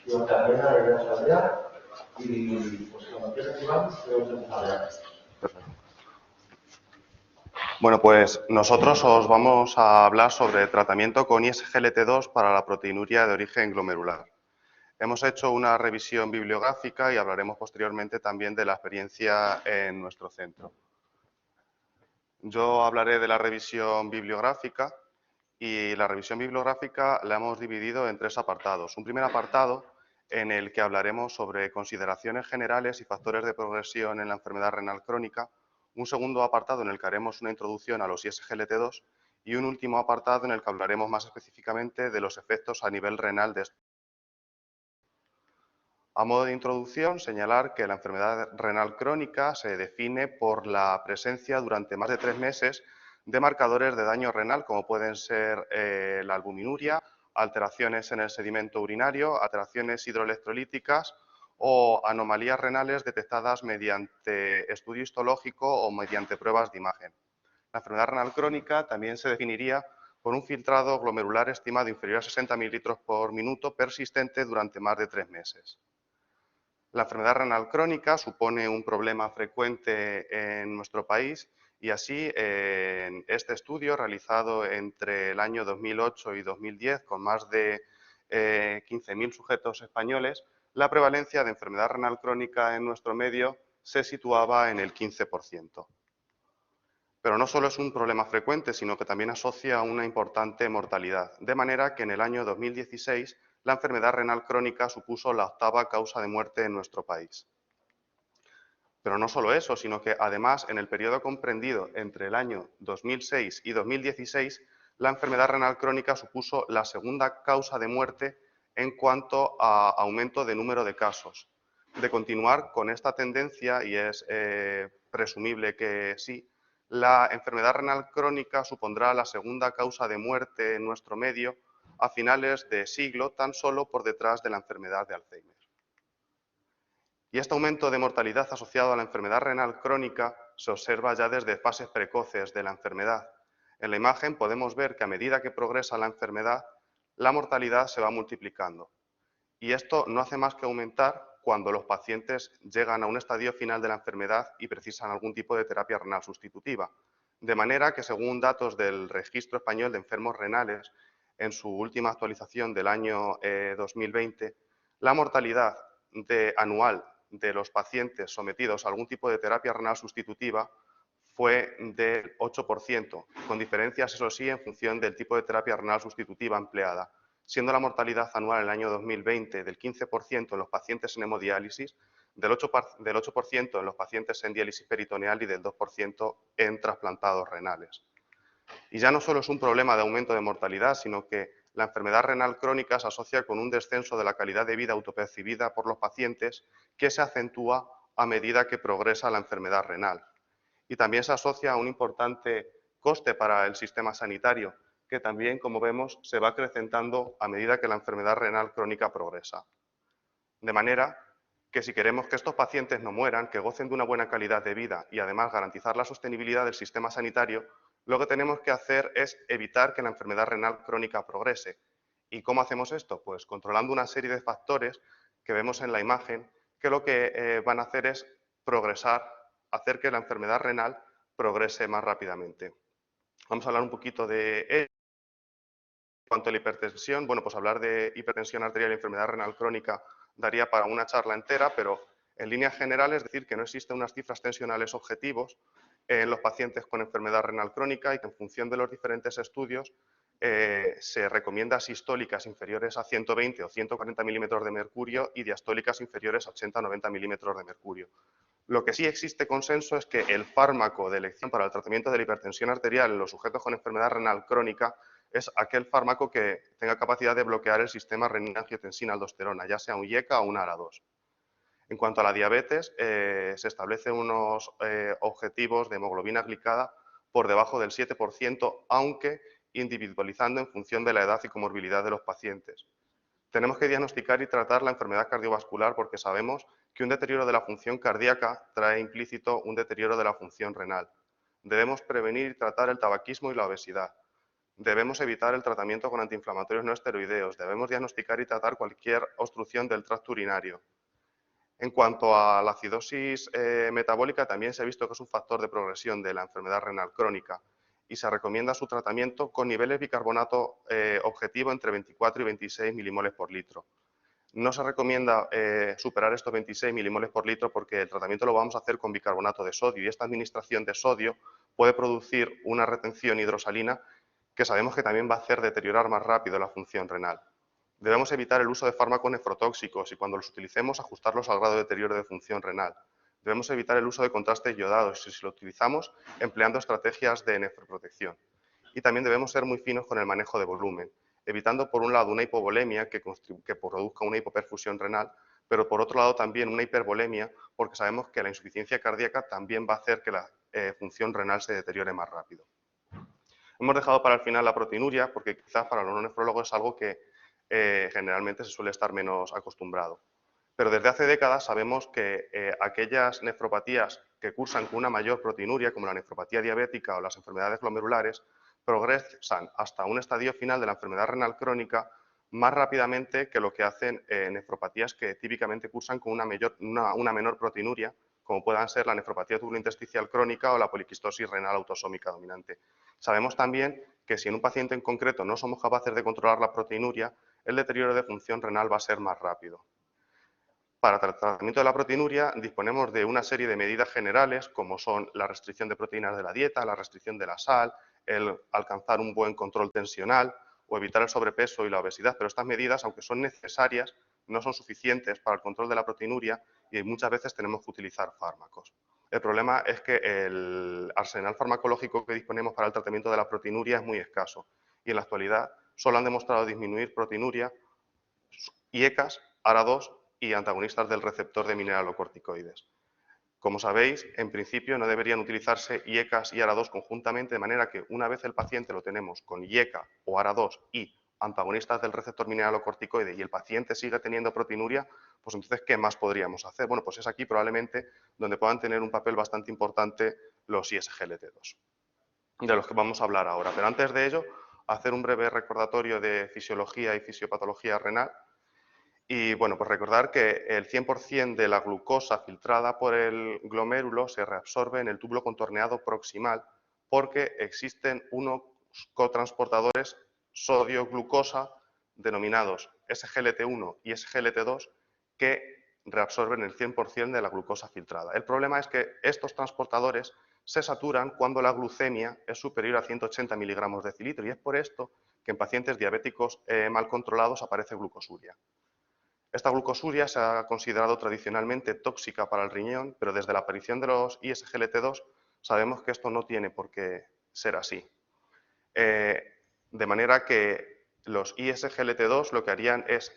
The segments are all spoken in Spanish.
durante la primera responsabilidad y pues cuando empieza Iván, tenemos que empezar ya. Perfecto. Bueno, pues nosotros os vamos a hablar sobre tratamiento con ISGLT2 para la proteinuria de origen glomerular. Hemos hecho una revisión bibliográfica y hablaremos posteriormente también de la experiencia en nuestro centro. Yo hablaré de la revisión bibliográfica y la revisión bibliográfica la hemos dividido en 3 apartados. Un primer apartado en el que hablaremos sobre consideraciones generales y factores de progresión en la enfermedad renal crónica. Un segundo apartado en el que haremos una introducción a los ISGLT2 y un último apartado en el que hablaremos más específicamente de los efectos a nivel renal de estos. A modo de introducción, señalar que la enfermedad renal crónica se define por la presencia durante más de 3 meses de marcadores de daño renal, como pueden ser la albuminuria, alteraciones en el sedimento urinario, alteraciones hidroelectrolíticas o anomalías renales detectadas mediante estudio histológico o mediante pruebas de imagen. La enfermedad renal crónica también se definiría por un filtrado glomerular estimado inferior a 60 mililitros por minuto persistente durante más de 3 meses. La enfermedad renal crónica supone un problema frecuente en nuestro país y así en este estudio realizado entre el año 2008 y 2010 con más de 15.000 sujetos españoles, la prevalencia de enfermedad renal crónica en nuestro medio se situaba en el 15%. Pero no solo es un problema frecuente, sino que también asocia una importante mortalidad, de manera que en el año 2016 la enfermedad renal crónica supuso la 8ª causa de muerte en nuestro país. Pero no solo eso, sino que además en el periodo comprendido entre el año 2006 y 2016, la enfermedad renal crónica supuso la 2ª causa de muerte en cuanto a aumento de número de casos. De continuar con esta tendencia, y es presumible que sí, la enfermedad renal crónica supondrá la 2ª causa de muerte en nuestro medio a finales de siglo, tan solo por detrás de la enfermedad de Alzheimer. Y este aumento de mortalidad asociado a la enfermedad renal crónica se observa ya desde fases precoces de la enfermedad. En la imagen podemos ver que a medida que progresa la enfermedad, la mortalidad se va multiplicando. Y esto no hace más que aumentar cuando los pacientes llegan a un estadio final de la enfermedad y precisan algún tipo de terapia renal sustitutiva. De manera que, según datos del Registro Español de Enfermos Renales, en su última actualización del año 2020, la mortalidad anual de los pacientes sometidos a algún tipo de terapia renal sustitutiva fue del 8%, con diferencias, eso sí, en función del tipo de terapia renal sustitutiva empleada, siendo la mortalidad anual en el año 2020 del 15% en los pacientes en hemodiálisis, del 8% en los pacientes en diálisis peritoneal y del 2% en trasplantados renales. Y ya no solo es un problema de aumento de mortalidad, sino que la enfermedad renal crónica se asocia con un descenso de la calidad de vida autopercibida por los pacientes que se acentúa a medida que progresa la enfermedad renal. Y también se asocia a un importante coste para el sistema sanitario, que también, como vemos, se va acrecentando a medida que la enfermedad renal crónica progresa. De manera que si queremos que estos pacientes no mueran, que gocen de una buena calidad de vida y además garantizar la sostenibilidad del sistema sanitario, lo que tenemos que hacer es evitar que la enfermedad renal crónica progrese. ¿Y cómo hacemos esto? Pues controlando una serie de factores que vemos en la imagen, que lo que van a hacer es progresar, hacer que la enfermedad renal progrese más rápidamente. Vamos a hablar un poquito de ello. En cuanto a la hipertensión, bueno, pues hablar de hipertensión arterial y enfermedad renal crónica daría para una charla entera, pero en líneas generales decir que no existen unas cifras tensionales objetivos en los pacientes con enfermedad renal crónica y que en función de los diferentes estudios se recomienda sistólicas inferiores a 120 o 140 milímetros de mercurio y diastólicas inferiores a 80 o 90 milímetros de mercurio. Lo que sí existe consenso es que el fármaco de elección para el tratamiento de la hipertensión arterial en los sujetos con enfermedad renal crónica es aquel fármaco que tenga capacidad de bloquear el sistema renina-angiotensina-aldosterona, ya sea un IECA o un ARA2. En cuanto a la diabetes, se establecen unos objetivos de hemoglobina glicada por debajo del 7%, aunque individualizando en función de la edad y comorbilidad de los pacientes. Tenemos que diagnosticar y tratar la enfermedad cardiovascular porque sabemos que un deterioro de la función cardíaca trae implícito un deterioro de la función renal. Debemos prevenir y tratar el tabaquismo y la obesidad. Debemos evitar el tratamiento con antiinflamatorios no esteroideos. Debemos diagnosticar y tratar cualquier obstrucción del tracto urinario. En cuanto a la acidosis metabólica, también se ha visto que es un factor de progresión de la enfermedad renal crónica y se recomienda su tratamiento con niveles de bicarbonato objetivo entre 24 y 26 milimoles por litro. No se recomienda superar estos 26 milimoles por litro porque el tratamiento lo vamos a hacer con bicarbonato de sodio y esta administración de sodio puede producir una retención hidrosalina que sabemos que también va a hacer deteriorar más rápido la función renal. Debemos evitar el uso de fármacos nefrotóxicos y cuando los utilicemos ajustarlos al grado de deterioro de función renal. Debemos evitar el uso de contrastes yodados y si lo utilizamos empleando estrategias de nefroprotección. Y también debemos ser muy finos con el manejo de volumen, evitando por un lado una hipovolemia que produzca una hipoperfusión renal, pero por otro lado también una hipervolemia porque sabemos que la insuficiencia cardíaca también va a hacer que la función renal se deteriore más rápido. Hemos dejado para el final la proteinuria porque quizás para los nefrólogos es algo que generalmente se suele estar menos acostumbrado. Pero desde hace décadas sabemos que aquellas nefropatías que cursan con una mayor proteinuria, como la nefropatía diabética o las enfermedades glomerulares, progresan hasta un estadio final de la enfermedad renal crónica más rápidamente que lo que hacen nefropatías que típicamente cursan con una menor proteinuria, como puedan ser la nefropatía tubulointersticial crónica o la poliquistosis renal autosómica dominante. Sabemos también que si en un paciente en concreto no somos capaces de controlar la proteinuria, el deterioro de función renal va a ser más rápido. Para el tratamiento de la proteinuria disponemos de una serie de medidas generales como son la restricción de proteínas de la dieta, la restricción de la sal, el alcanzar un buen control tensional o evitar el sobrepeso y la obesidad, pero estas medidas, aunque son necesarias, no son suficientes para el control de la proteinuria y muchas veces tenemos que utilizar fármacos. El problema es que el arsenal farmacológico que disponemos para el tratamiento de la proteinuria es muy escaso y en la actualidad solo han demostrado disminuir proteinuria IECAS, ARA2 y antagonistas del receptor de mineralocorticoides. Como sabéis, en principio no deberían utilizarse IECAS y ARA2 conjuntamente, de manera que una vez el paciente lo tenemos con IECA o ARA2 y antagonistas del receptor mineralocorticoide y el paciente sigue teniendo proteinuria, pues entonces, ¿qué más podríamos hacer? Bueno, pues es aquí probablemente donde puedan tener un papel bastante importante los ISGLT2, de los que vamos a hablar ahora. Pero antes de ello, hacer un breve recordatorio de fisiología y fisiopatología renal. Y bueno, pues recordar que el 100% de la glucosa filtrada por el glomérulo se reabsorbe en el túbulo contorneado proximal porque existen unos cotransportadores sodio-glucosa denominados SGLT1 y SGLT2 que reabsorben el 100% de la glucosa filtrada. El problema es que estos transportadores se saturan cuando la glucemia es superior a 180 miligramos de decilitro y es por esto que en pacientes diabéticos mal controlados aparece glucosuria. Esta glucosuria se ha considerado tradicionalmente tóxica para el riñón, pero desde la aparición de los ISGLT2 sabemos que esto no tiene por qué ser así. De manera que los ISGLT2 lo que harían es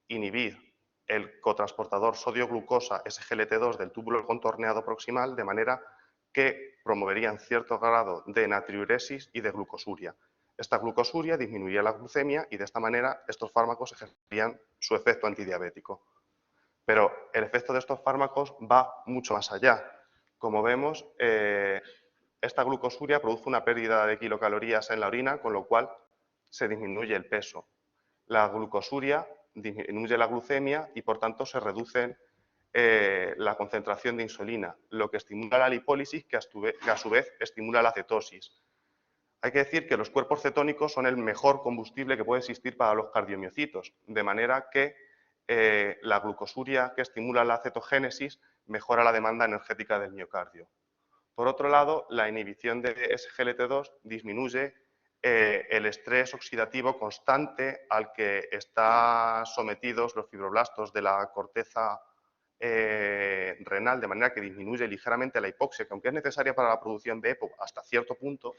inhibir el cotransportador sodio-glucosa SGLT2 del túbulo contorneado proximal, de manera que promoverían cierto grado de natriuresis y de glucosuria. Esta glucosuria disminuiría la glucemia y de esta manera estos fármacos ejercerían su efecto antidiabético. Pero el efecto de estos fármacos va mucho más allá. Como vemos, esta glucosuria produce una pérdida de kilocalorías en la orina, con lo cual se disminuye el peso. La glucosuria disminuye la glucemia y, por tanto, se reduce la concentración de insulina, lo que estimula la lipólisis, que a su vez estimula la cetosis. Hay que decir que los cuerpos cetónicos son el mejor combustible que puede existir para los cardiomiocitos, de manera que la glucosuria que estimula la cetogénesis mejora la demanda energética del miocardio. Por otro lado, la inhibición de SGLT2 disminuye el estrés oxidativo constante al que están sometidos los fibroblastos de la corteza renal, de manera que disminuye ligeramente la hipoxia, que aunque es necesaria para la producción de EPO hasta cierto punto,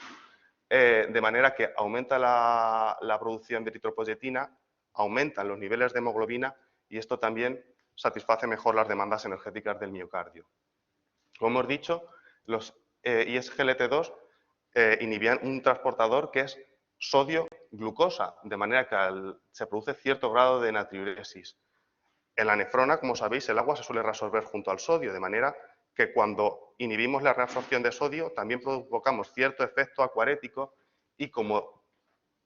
de manera que aumenta la producción de eritropoyetina, aumentan los niveles de hemoglobina y esto también satisface mejor las demandas energéticas del miocardio. Como hemos dicho, los ISGLT2 inhibían un transportador que es sodio-glucosa, de manera que se produce cierto grado de natriuresis. En la nefrona, como sabéis, el agua se suele reabsorber junto al sodio, de manera que cuando inhibimos la reabsorción de sodio también provocamos cierto efecto acuarético y como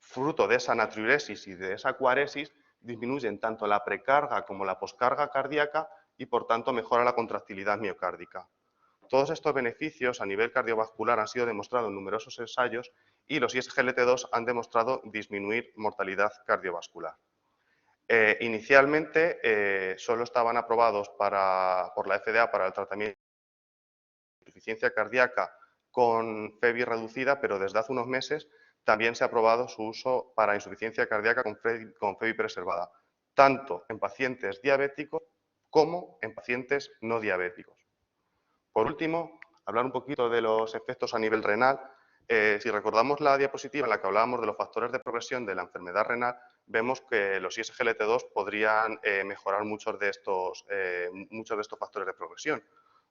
fruto de esa natriuresis y de esa cuaresis, disminuyen tanto la precarga como la poscarga cardíaca y, por tanto, mejora la contractilidad miocárdica. Todos estos beneficios a nivel cardiovascular han sido demostrados en numerosos ensayos y los ISGLT2 han demostrado disminuir mortalidad cardiovascular. Inicialmente solo estaban aprobados por la FDA para el tratamiento de insuficiencia cardíaca con FEBI reducida, pero desde hace unos meses también se ha aprobado su uso para insuficiencia cardíaca con FEBI preservada, tanto en pacientes diabéticos como en pacientes no diabéticos. Por último, hablar un poquito de los efectos a nivel renal. Si recordamos la diapositiva en la que hablábamos de los factores de progresión de la enfermedad renal, vemos que los ISGLT2 podrían mejorar muchos de estos factores de progresión.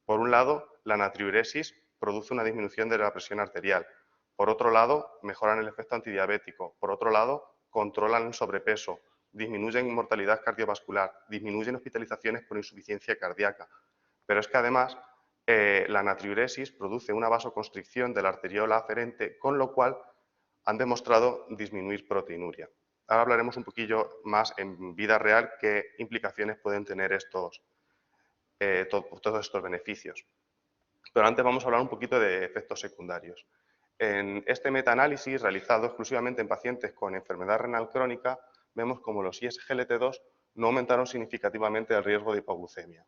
Por un lado, la natriuresis produce una disminución de la presión arterial. Por otro lado, mejoran el efecto antidiabético. Por otro lado, controlan el sobrepeso, disminuyen mortalidad cardiovascular, disminuyen hospitalizaciones por insuficiencia cardíaca. Pero es que además la natriuresis produce una vasoconstricción de la arteriola aferente, con lo cual han demostrado disminuir proteinuria. Ahora hablaremos un poquillo más en vida real qué implicaciones pueden tener todos estos beneficios. Pero antes vamos a hablar un poquito de efectos secundarios. En este metaanálisis realizado exclusivamente en pacientes con enfermedad renal crónica, vemos como los ISGLT2 no aumentaron significativamente el riesgo de hipoglucemia.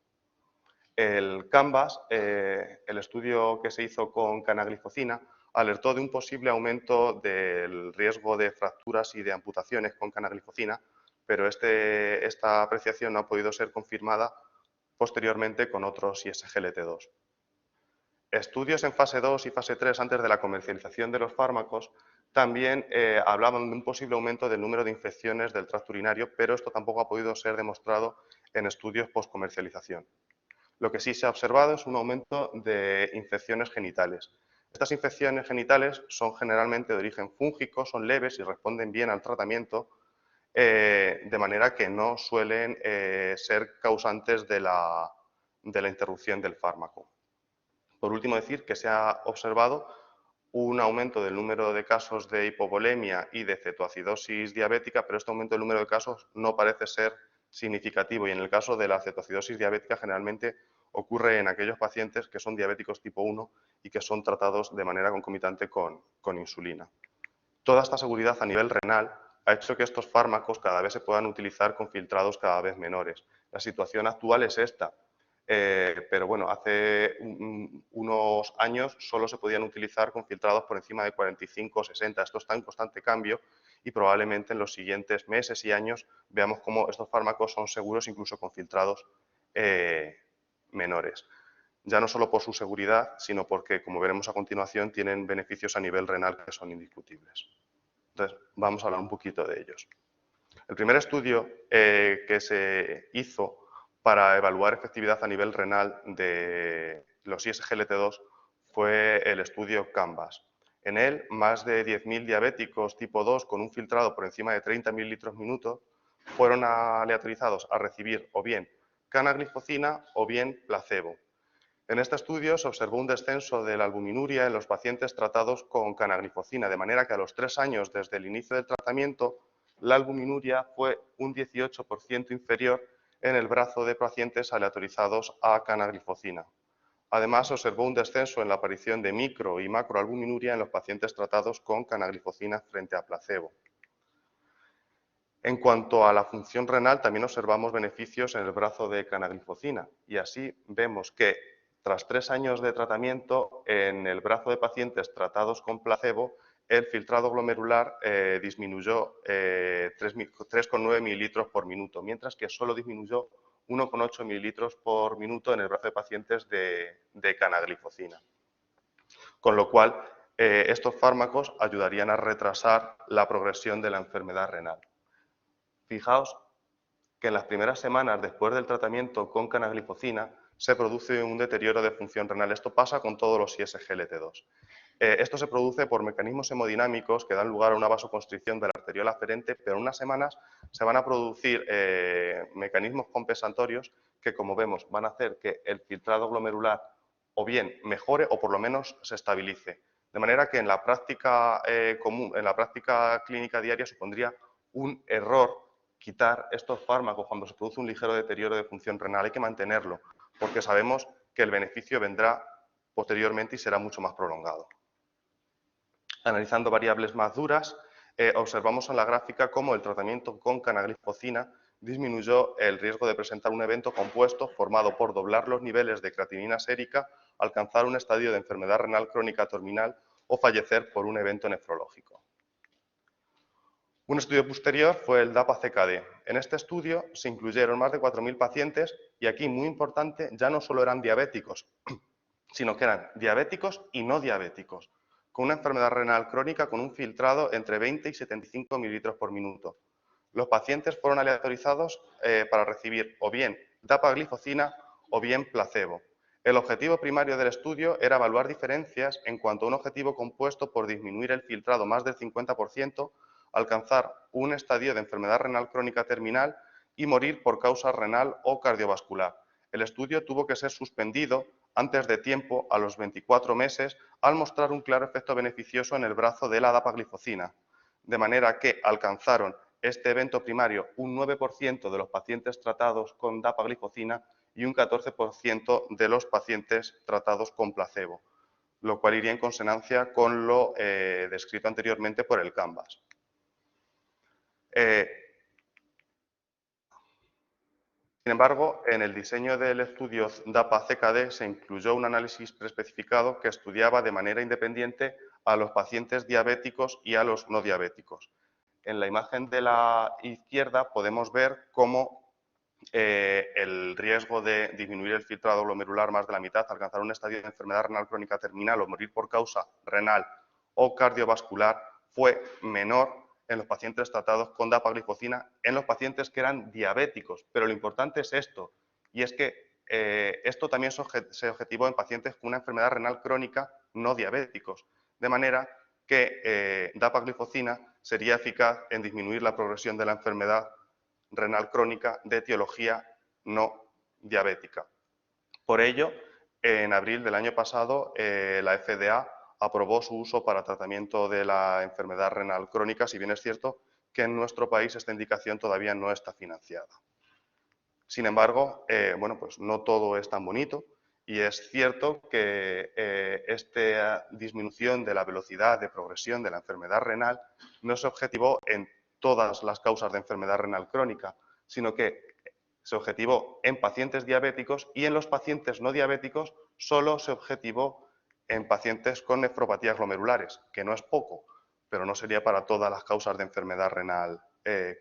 El CANVAS, el estudio que se hizo con canaglifosina, alertó de un posible aumento del riesgo de fracturas y de amputaciones con canaglifosina, pero esta apreciación no ha podido ser confirmada posteriormente con otros ISGLT2. Estudios en fase 2 y fase 3 antes de la comercialización de los fármacos también hablaban de un posible aumento del número de infecciones del tracto urinario, pero esto tampoco ha podido ser demostrado en estudios post-comercialización. Lo que sí se ha observado es un aumento de infecciones genitales. Estas infecciones genitales son generalmente de origen fúngico, son leves y responden bien al tratamiento, de manera que no suelen ser causantes de la interrupción del fármaco. Por último, decir que se ha observado un aumento del número de casos de hipovolemia y de cetoacidosis diabética, pero este aumento del número de casos no parece ser significativo y en el caso de la cetoacidosis diabética generalmente ocurre en aquellos pacientes que son diabéticos tipo 1 y que son tratados de manera concomitante con insulina. Toda esta seguridad a nivel renal ha hecho que estos fármacos cada vez se puedan utilizar con filtrados cada vez menores. La situación actual es esta, pero bueno, hace unos años solo se podían utilizar con filtrados por encima de 45 o 60. Esto está en constante cambio y probablemente en los siguientes meses y años veamos cómo estos fármacos son seguros incluso con filtrados menores. Ya no solo por su seguridad, sino porque, como veremos a continuación, tienen beneficios a nivel renal que son indiscutibles. Entonces, vamos a hablar un poquito de ellos. El primer estudio que se hizo para evaluar efectividad a nivel renal de los ISGLT2 fue el estudio CANVAS. En él, más de 10.000 diabéticos tipo 2 con un filtrado por encima de 30 mililitros minuto fueron aleatorizados a recibir o bien canaglifosina o bien placebo. En este estudio se observó un descenso de la albuminuria en los pacientes tratados con canaglifosina, de manera que a los 3 años desde el inicio del tratamiento, la albuminuria fue un 18% inferior en el brazo de pacientes aleatorizados a canaglifosina. Además, se observó un descenso en la aparición de micro y macroalbuminuria en los pacientes tratados con canaglifosina frente a placebo. En cuanto a la función renal, también observamos beneficios en el brazo de canaglifosina y así vemos que tras 3 años de tratamiento, en el brazo de pacientes tratados con placebo, el filtrado glomerular disminuyó 3,9 mililitros por minuto, mientras que solo disminuyó 1,8 mililitros por minuto en el brazo de pacientes de canaglifosina. Con lo cual, estos fármacos ayudarían a retrasar la progresión de la enfermedad renal. Fijaos que en las primeras semanas después del tratamiento con canaglifosina se produce un deterioro de función renal. Esto pasa con todos los ISGLT2. Esto se produce por mecanismos hemodinámicos que dan lugar a una vasoconstricción de la arteriola aferente, pero en unas semanas se van a producir mecanismos compensatorios que, como vemos, van a hacer que el filtrado glomerular o bien mejore o por lo menos se estabilice. De manera que en la práctica en la práctica clínica diaria supondría un error quitar estos fármacos cuando se produce un ligero deterioro de función renal. Hay que mantenerlo, porque sabemos que el beneficio vendrá posteriormente y será mucho más prolongado. Analizando variables más duras, observamos en la gráfica cómo el tratamiento con canaglifosina disminuyó el riesgo de presentar un evento compuesto formado por doblar los niveles de creatinina sérica, alcanzar un estadio de enfermedad renal crónica terminal o fallecer por un evento nefrológico. Un estudio posterior fue el DAPA-CKD. En este estudio se incluyeron más de 4.000 pacientes y aquí, muy importante, ya no solo eran diabéticos, sino que eran diabéticos y no diabéticos, con una enfermedad renal crónica con un filtrado entre 20 y 75 mililitros por minuto. Los pacientes fueron aleatorizados para recibir o bien dapaglifosina o bien placebo. El objetivo primario del estudio era evaluar diferencias en cuanto a un objetivo compuesto por disminuir el filtrado más del 50%, alcanzar un estadio de enfermedad renal crónica terminal y morir por causa renal o cardiovascular. El estudio tuvo que ser suspendido antes de tiempo, a los 24 meses, al mostrar un claro efecto beneficioso en el brazo de la dapaglifosina, de manera que alcanzaron este evento primario un 9% de los pacientes tratados con dapaglifosina y un 14% de los pacientes tratados con placebo, lo cual iría en consonancia con lo descrito anteriormente por el Canvas. Sin embargo, en el diseño del estudio DAPA-CKD se incluyó un análisis preespecificado que estudiaba de manera independiente a los pacientes diabéticos y a los no diabéticos. En la imagen de la izquierda podemos ver cómo el riesgo de disminuir el filtrado glomerular más de la mitad, alcanzar un estadio de enfermedad renal crónica terminal o morir por causa renal o cardiovascular fue menor en los pacientes tratados con dapaglifosina, en los pacientes que eran diabéticos. Pero lo importante es esto, y es que esto también se objetivó en pacientes con una enfermedad renal crónica no diabéticos, de manera que dapaglifosina sería eficaz en disminuir la progresión de la enfermedad renal crónica de etiología no diabética. Por ello, en abril del año pasado, la FDA aprobó su uso para tratamiento de la enfermedad renal crónica, si bien es cierto que en nuestro país esta indicación todavía no está financiada. Sin embargo, bueno, pues no todo es tan bonito y es cierto que esta disminución de la velocidad de progresión de la enfermedad renal no se objetivó en todas las causas de enfermedad renal crónica, sino que se objetivó en pacientes diabéticos y en los pacientes no diabéticos solo se objetivó en pacientes con nefropatías glomerulares, que no es poco, pero no sería para todas las causas de enfermedad renal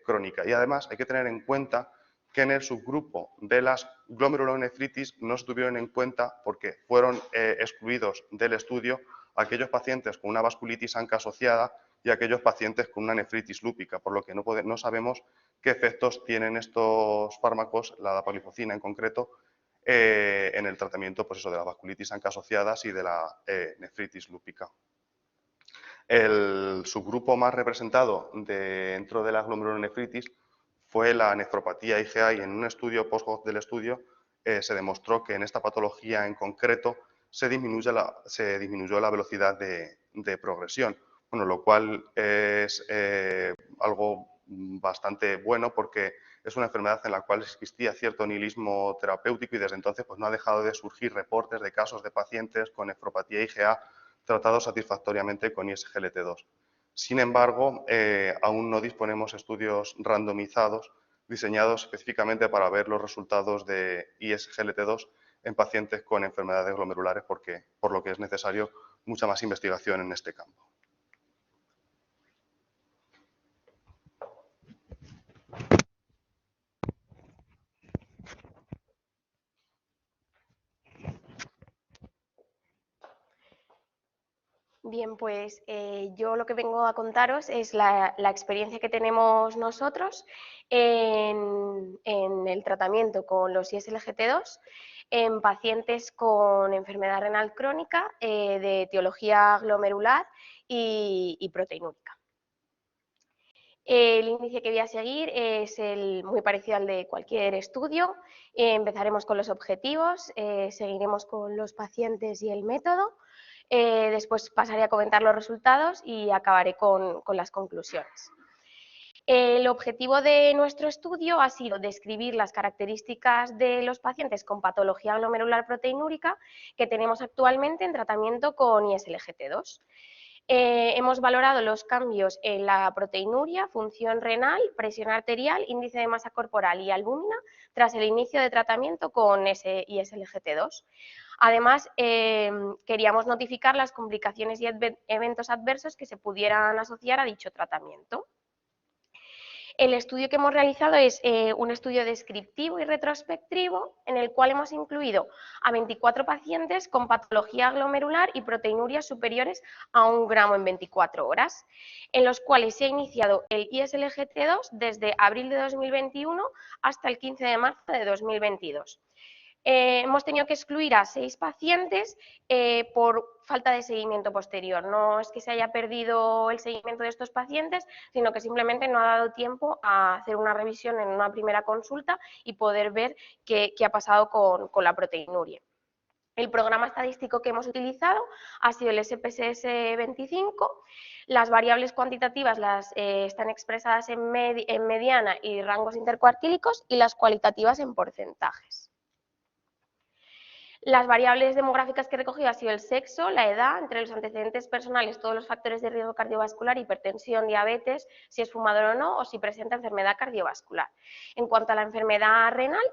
crónica. Y además hay que tener en cuenta que en el subgrupo de las glomerulonefritis no se tuvieron en cuenta porque fueron excluidos del estudio aquellos pacientes con una vasculitis ANCA asociada y aquellos pacientes con una nefritis lúpica, por lo que no sabemos qué efectos tienen estos fármacos, la dapaglifosina en concreto, en el tratamiento pues eso, de las vasculitis ANCA asociadas y de la nefritis lúpica. El subgrupo más representado dentro de la glomerulonefritis fue la nefropatía IgA y en un estudio post-hoc del estudio se demostró que en esta patología en concreto se disminuyó la velocidad de progresión, bueno, lo cual es algo bastante bueno porque es una enfermedad en la cual existía cierto nihilismo terapéutico y desde entonces pues, no ha dejado de surgir reportes de casos de pacientes con nefropatía IgA tratados satisfactoriamente con ISGLT2. Sin embargo, aún no disponemos estudios randomizados diseñados específicamente para ver los resultados de ISGLT2 en pacientes con enfermedades glomerulares, por lo que es necesario mucha más investigación en este campo. Bien, pues yo lo que vengo a contaros es la experiencia que tenemos nosotros en el tratamiento con los ISGLT2 en pacientes con enfermedad renal crónica de etiología glomerular y proteinúrica. El índice que voy a seguir es muy parecido al de cualquier estudio. Empezaremos con los objetivos, seguiremos con los pacientes y el método. Después pasaré a comentar los resultados y acabaré con las conclusiones. El objetivo de nuestro estudio ha sido describir las características de los pacientes con patología glomerular proteinúrica que tenemos actualmente en tratamiento con ISLGT2. Hemos valorado los cambios en la proteinuria, función renal, presión arterial, índice de masa corporal y albúmina tras el inicio de tratamiento con ISLGT2. Además, queríamos notificar las complicaciones y eventos adversos que se pudieran asociar a dicho tratamiento. El estudio que hemos realizado es un estudio descriptivo y retrospectivo en el cual hemos incluido a 24 pacientes con patología glomerular y proteinurias superiores a 1 gramo en 24 horas, en los cuales se ha iniciado el ISLGT2 desde abril de 2021 hasta el 15 de marzo de 2022. Hemos tenido que excluir a 6 pacientes por falta de seguimiento posterior. No es que se haya perdido el seguimiento de estos pacientes, sino que simplemente no ha dado tiempo a hacer una revisión en una primera consulta y poder ver qué ha pasado con la proteinuria. El programa estadístico que hemos utilizado ha sido el SPSS 25. Las variables cuantitativas están expresadas en mediana y rangos intercuartílicos y las cualitativas en porcentajes. Las variables demográficas que he recogido han sido el sexo, la edad, entre los antecedentes personales, todos los factores de riesgo cardiovascular, hipertensión, diabetes, si es fumador o no, o si presenta enfermedad cardiovascular. En cuanto a la enfermedad renal,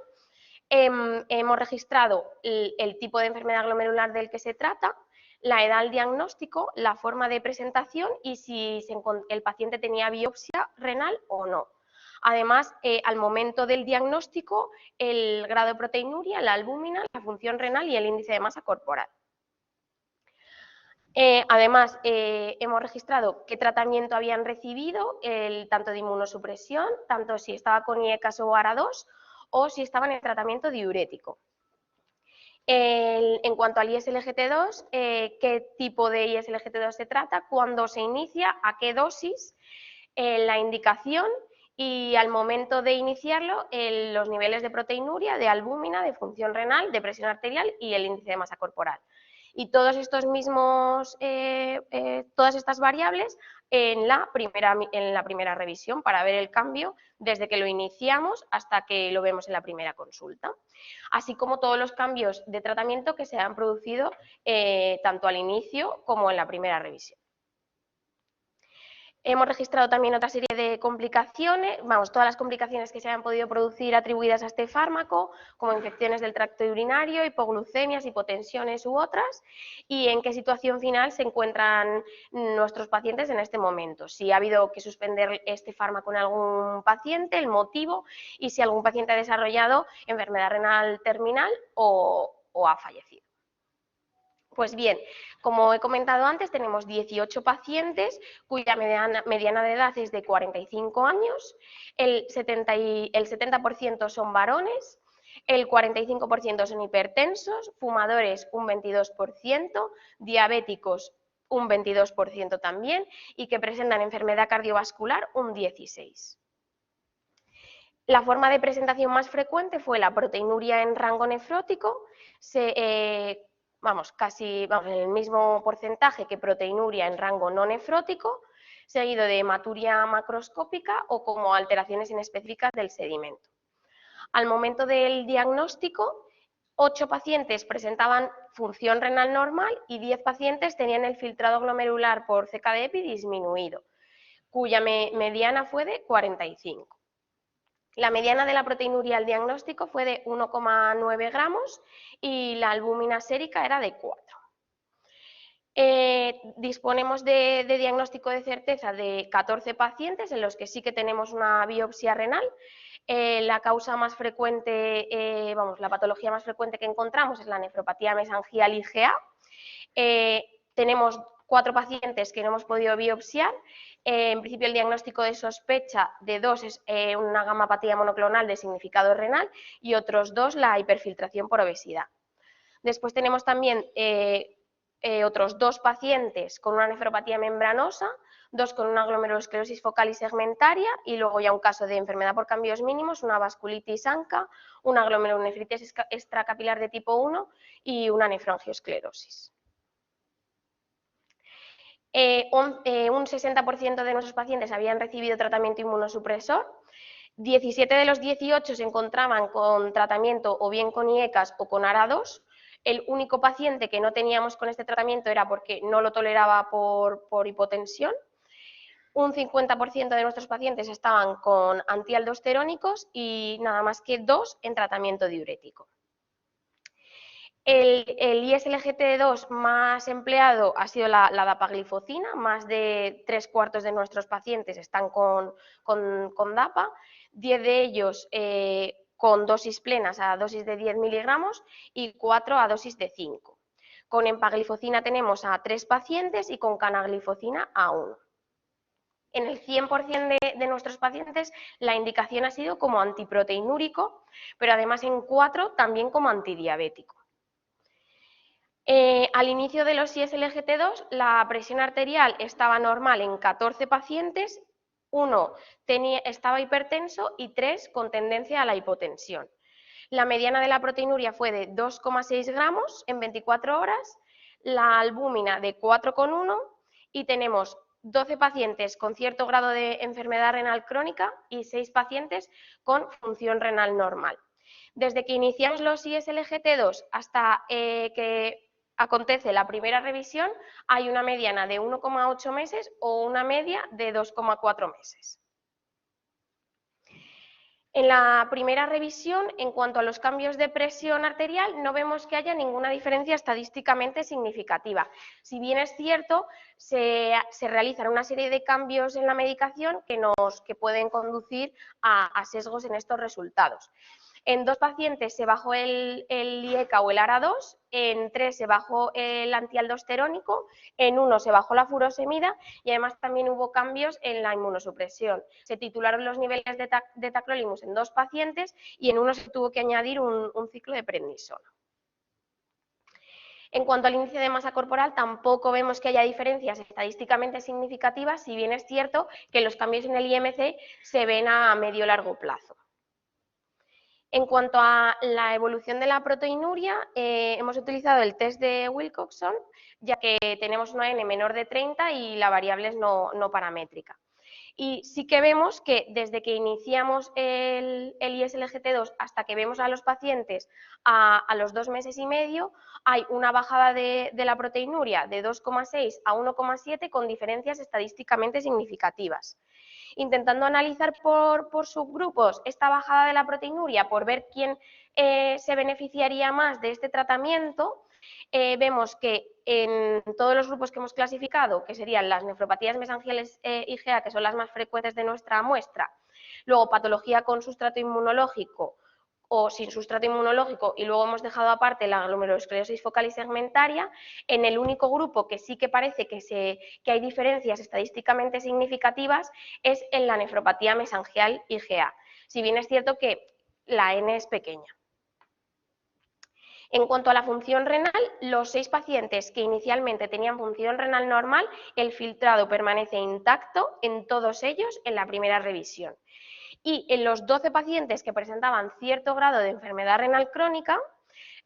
hemos registrado el tipo de enfermedad glomerular del que se trata, la edad al diagnóstico, la forma de presentación y si el paciente tenía biopsia renal o no. Además, al momento del diagnóstico, el grado de proteinuria, la albúmina, la función renal y el índice de masa corporal. Además, hemos registrado qué tratamiento habían recibido, tanto de inmunosupresión, tanto si estaba con IECAS o ARA2 o si estaban en tratamiento diurético. En cuanto al ISLGT2, qué tipo de ISLGT2 se trata, cuándo se inicia, a qué dosis, la indicación y al momento de iniciarlo los niveles de proteinuria, de albúmina, de función renal, de presión arterial y el índice de masa corporal. Y todos estos mismos, todas estas variables en la primera revisión para ver el cambio desde que lo iniciamos hasta que lo vemos en la primera consulta. Así como todos los cambios de tratamiento que se han producido tanto al inicio como en la primera revisión. Hemos registrado también otra serie de complicaciones, todas las complicaciones que se han podido producir atribuidas a este fármaco, como infecciones del tracto urinario, hipoglucemias, hipotensiones u otras, y en qué situación final se encuentran nuestros pacientes en este momento. Si ha habido que suspender este fármaco en algún paciente, el motivo, y si algún paciente ha desarrollado enfermedad renal terminal o ha fallecido. Pues bien, como he comentado antes, tenemos 18 pacientes cuya mediana de edad es de 45 años, el 70% son varones, el 45% son hipertensos, fumadores un 22%, diabéticos un 22% también y que presentan enfermedad cardiovascular un 16%. La forma de presentación más frecuente fue la proteinuria en rango nefrótico, casi el mismo porcentaje que proteinuria en rango no nefrótico, seguido de hematuria macroscópica o como alteraciones inespecíficas del sedimento. Al momento del diagnóstico, 8 pacientes presentaban función renal normal y 10 pacientes tenían el filtrado glomerular por CK-de-EPI disminuido, cuya mediana fue de 45. La mediana de la proteinuria al diagnóstico fue de 1,9 gramos y la albúmina sérica era de 4. Disponemos de diagnóstico de certeza de 14 pacientes en los que sí que tenemos una biopsia renal. La causa más frecuente, la patología más frecuente que encontramos es la nefropatía mesangial IgA. Tenemos 4 pacientes que no hemos podido biopsiar. En principio el diagnóstico de sospecha de 2 es una gamapatía monoclonal de significado renal y otros 2 la hiperfiltración por obesidad. Después tenemos también otros 2 pacientes con una nefropatía membranosa, 2 con una glomerulosclerosis focal y segmentaria y luego ya un caso de enfermedad por cambios mínimos, una vasculitis ANCA, una glomerulonefritis extracapilar de tipo 1 y una nefroangiosclerosis. Un 60% de nuestros pacientes habían recibido tratamiento inmunosupresor, 17 de los 18 se encontraban con tratamiento o bien con IECAS o con ARA2. El único paciente que no teníamos con este tratamiento era porque no lo toleraba por hipotensión. Un 50% de nuestros pacientes estaban con antialdosterónicos y nada más que 2 en tratamiento diurético. El ISLGT2 más empleado ha sido la dapaglifosina, más de 3/4 de nuestros pacientes están con DAPA, 10 de ellos con dosis plenas a dosis de 10 miligramos y 4 a dosis de 5. Con empaglifosina tenemos a 3 pacientes y con canaglifosina a 1. En el 100% de nuestros pacientes la indicación ha sido como antiproteinúrico, pero además en 4 también como antidiabético. Al inicio de los ISLGT2 la presión arterial estaba normal en 14 pacientes, 1 estaba hipertenso y 3 con tendencia a la hipotensión. La mediana de la proteinuria fue de 2,6 gramos en 24 horas, la albúmina de 4,1 y tenemos 12 pacientes con cierto grado de enfermedad renal crónica y 6 pacientes con función renal normal. Desde que iniciamos los ISLGT2 hasta que acontece la primera revisión, hay una mediana de 1,8 meses o una media de 2,4 meses. En la primera revisión, en cuanto a los cambios de presión arterial, no vemos que haya ninguna diferencia estadísticamente significativa. Si bien es cierto, se realizan una serie de cambios en la medicación que pueden conducir a sesgos en estos resultados. En 2 pacientes se bajó el IECA o el ARA2, en 3 se bajó el antialdosterónico, en 1 se bajó la furosemida y además también hubo cambios en la inmunosupresión. Se titularon los niveles de tacrolimus en 2 pacientes y en 1 se tuvo que añadir un ciclo de prednisona. En cuanto al índice de masa corporal, tampoco vemos que haya diferencias estadísticamente significativas, si bien es cierto que los cambios en el IMC se ven a medio-largo plazo. En cuanto a la evolución de la proteinuria, hemos utilizado el test de Wilcoxon, ya que tenemos una N menor de 30 y la variable es no paramétrica. Y sí que vemos que desde que iniciamos el ISLGT2 hasta que vemos a los pacientes a los 2 meses y medio, hay una bajada de la proteinuria de 2,6 a 1,7 con diferencias estadísticamente significativas. Intentando analizar por subgrupos esta bajada de la proteinuria, por ver quién se beneficiaría más de este tratamiento, vemos que en todos los grupos que hemos clasificado, que serían las nefropatías mesangiales IgA, que son las más frecuentes de nuestra muestra, luego patología con sustrato inmunológico o sin sustrato inmunológico, y luego hemos dejado aparte la glomerulosclerosis focal y segmentaria, en el único grupo que sí que parece que hay diferencias estadísticamente significativas es en la nefropatía mesangial IgA, si bien es cierto que la N es pequeña. En cuanto a la función renal, los 6 pacientes que inicialmente tenían función renal normal, el filtrado permanece intacto en todos ellos en la primera revisión. Y en los 12 pacientes que presentaban cierto grado de enfermedad renal crónica,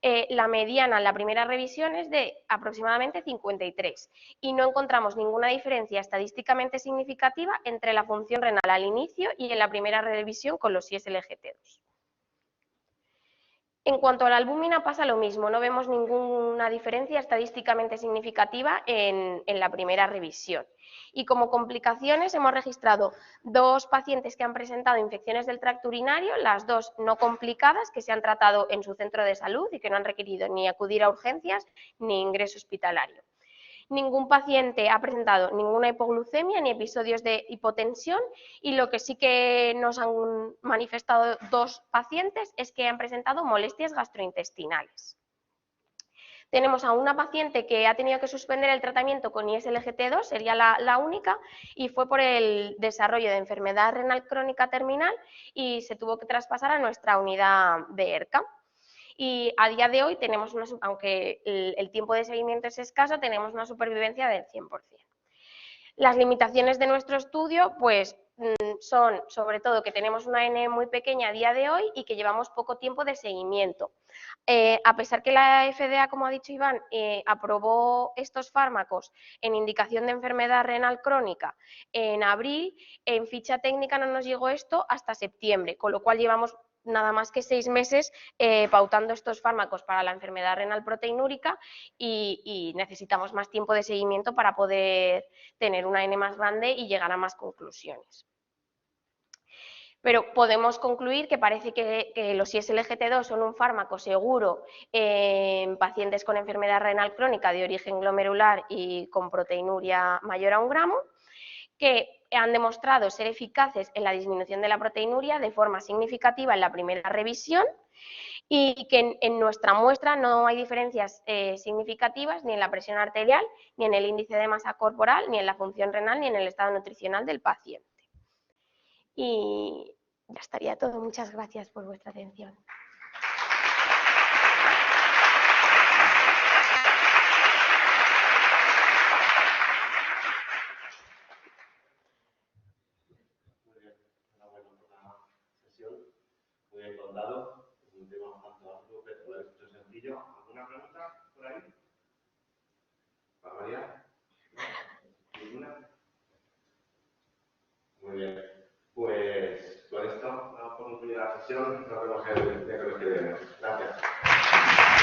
la mediana en la primera revisión es de aproximadamente 53 y no encontramos ninguna diferencia estadísticamente significativa entre la función renal al inicio y en la primera revisión con los ISLGT2. En cuanto a la albúmina pasa lo mismo, no vemos ninguna diferencia estadísticamente significativa en la primera revisión. Y como complicaciones hemos registrado 2 pacientes que han presentado infecciones del tracto urinario, las 2 no complicadas, que se han tratado en su centro de salud y que no han requerido ni acudir a urgencias ni ingreso hospitalario. Ningún paciente ha presentado ninguna hipoglucemia ni episodios de hipotensión y lo que sí que nos han manifestado 2 pacientes es que han presentado molestias gastrointestinales. Tenemos a una paciente que ha tenido que suspender el tratamiento con ISLGT2, sería la única, y fue por el desarrollo de enfermedad renal crónica terminal y se tuvo que traspasar a nuestra unidad de ERCA. Y a día de hoy tenemos, aunque el tiempo de seguimiento es escaso, tenemos una supervivencia del 100%. Las limitaciones de nuestro estudio, pues son sobre todo que tenemos una N muy pequeña a día de hoy y que llevamos poco tiempo de seguimiento. A pesar que la FDA, como ha dicho Iván, aprobó estos fármacos en indicación de enfermedad renal crónica en abril, en ficha técnica no nos llegó esto hasta septiembre, con lo cual llevamos nada más que 6 meses pautando estos fármacos para la enfermedad renal proteinúrica y necesitamos más tiempo de seguimiento para poder tener una N más grande y llegar a más conclusiones. Pero podemos concluir que parece que los ISLGT2 son un fármaco seguro en pacientes con enfermedad renal crónica de origen glomerular y con proteinuria mayor a 1 gramo, que han demostrado ser eficaces en la disminución de la proteinuria de forma significativa en la primera revisión y que en nuestra muestra no hay diferencias significativas ni en la presión arterial, ni en el índice de masa corporal, ni en la función renal, ni en el estado nutricional del paciente. Y ya estaría todo. Muchas gracias por vuestra atención. Muy bien, enhorabuena por la sesión. Muy bien contado. Es un tema bastante amplio, pero lo he hecho sencillo. ¿Alguna pregunta por ahí? ¿Para María? ¿No? ¿Ninguna? Muy bien. Pues con esto damos por concluida la sesión. Nos vemos el miércoles que viene. Gracias.